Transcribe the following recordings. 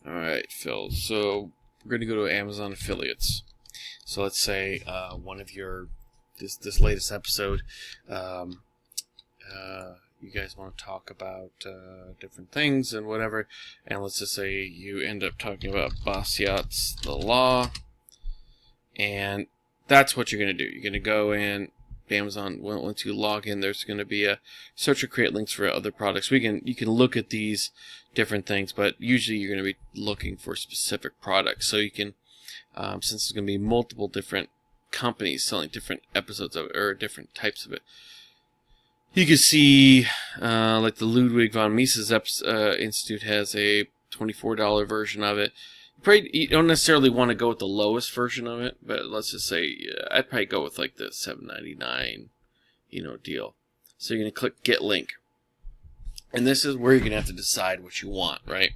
Alright, Phil. So we're going to go to Amazon affiliates. So let's say one of your this latest episode, um, you guys want to talk about different things and whatever, and let's just say you end up talking about Bastiat's The Law, and that's what you're going to do. You're going to go in Amazon. Once you log in, there's going to be a search or create links for other products. You can look at these different things, but usually you're going to be looking for specific products. So you can, since there's going to be multiple different companies selling different episodes of it, or different types of it, you can see like the Ludwig von Mises Institute has a $24 version of it. You don't necessarily want to go with the lowest version of it, but let's just say I'd probably go with like the $7.99, deal. So you're gonna click Get Link, and this is where you're gonna have to decide what you want, right?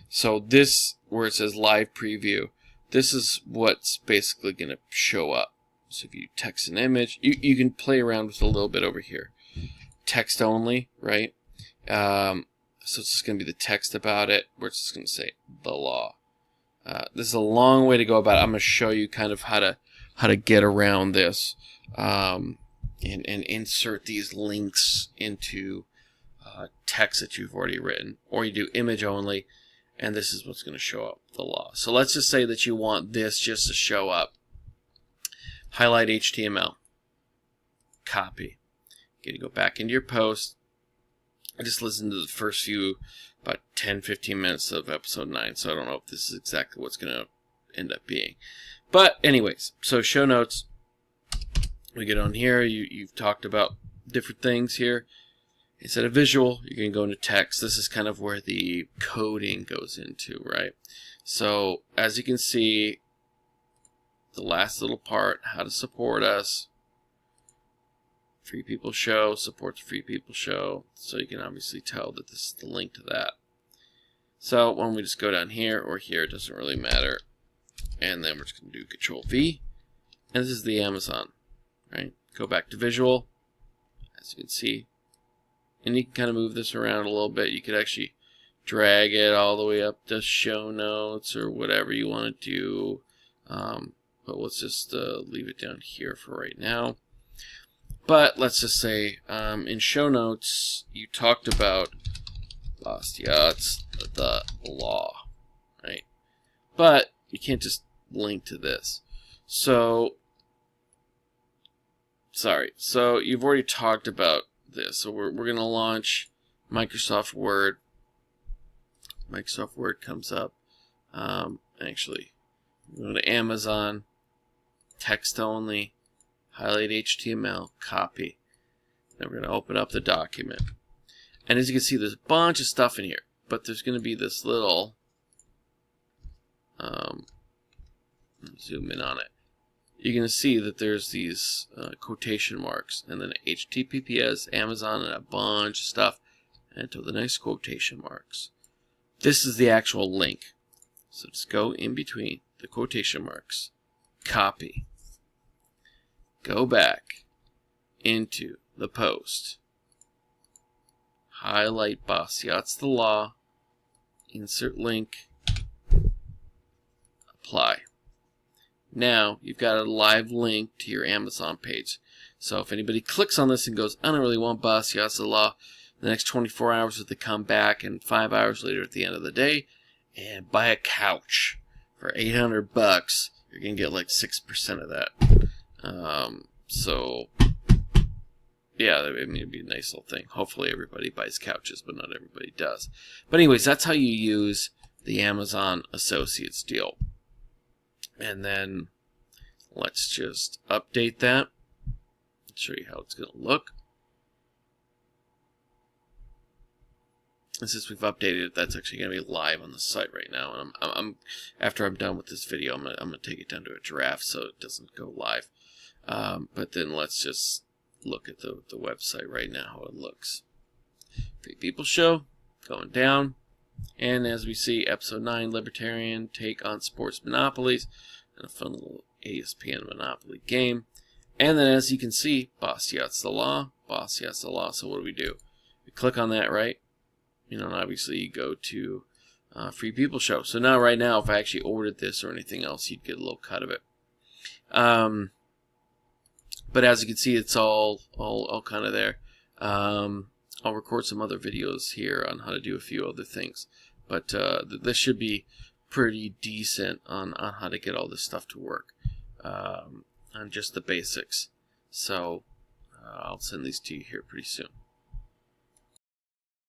So this, where it says Live Preview, this is what's basically gonna show up. So if you text an image, you can play around with a little bit over here. Text only, right? So it's just gonna be the text about it, where it's just gonna say The Law. This is a long way to go about it. I'm going to show you kind of how to get around this and insert these links into text that you've already written. Or you do image only, and this is what's going to show up, The Law. So let's just say that you want this just to show up. Highlight HTML. Copy. You're going to go back into your post. I just listened to the first few, about 10-15 minutes of episode 9, so I don't know if this is exactly what's going to end up being. But anyways, so show notes. We get on here. You've talked about different things here. Instead of visual, you're going to go into text. This is kind of where the coding goes into, right? So as you can see, the last little part, how to support us. Free People Show, support the Free People Show. So you can obviously tell that this is the link to that. So when we just go down here or here, it doesn't really matter. And then we're just going to do Control V. And this is the Amazon, right? Go back to visual, as you can see. And you can kind of move this around a little bit. You could actually drag it all the way up to show notes or whatever you want to do. But let's just leave it down here for right now. But let's just say in show notes, you talked about Bastiat's The Law, right? But you can't just link to this. So, sorry. So you've already talked about this. So we're going to launch Microsoft Word. Microsoft Word comes up. Actually, go to Amazon, text only. Highlight HTML, copy. Then we're going to open up the document. And as you can see, there's a bunch of stuff in here. But there's going to be this little, zoom in on it. You're going to see that there's these quotation marks. And then HTTPS, Amazon, and a bunch of stuff. Until the next quotation marks. This is the actual link. So just go in between the quotation marks. Copy. Go back into the post. Highlight Bastiat's The Law. Insert link. Apply. Now you've got a live link to your Amazon page. So if anybody clicks on this and goes, I don't really want Bastiat's The Law, the next 24 hours if they come back, and 5 hours later at the end of the day and buy a couch for $800, you're going to get like 6% of that. So, yeah, I mean, it'd be a nice little thing. Hopefully everybody buys couches, but not everybody does. But anyways, that's how you use the Amazon Associates deal. And then let's just update that. Show you how it's going to look. And since we've updated it, that's actually going to be live on the site right now. And I'm after I'm done with this video, I'm gonna take it down to a draft so it doesn't go live. But then let's just look at the website right now, how it looks. Free People Show, going down. And as we see, episode 9, Libertarian Take on Sports Monopolies. And a fun little ESPN Monopoly game. And then as you can see, Bastiat's The Law. Bastiat's The Law. So what do? We click on that, right? And obviously you go to Free People Show. So now, right now, if I actually ordered this or anything else, you'd get a little cut of it. But as you can see, it's all kind of there. I'll record some other videos here on how to do a few other things. But this should be pretty decent on how to get all this stuff to work. On just the basics. So I'll send these to you here pretty soon.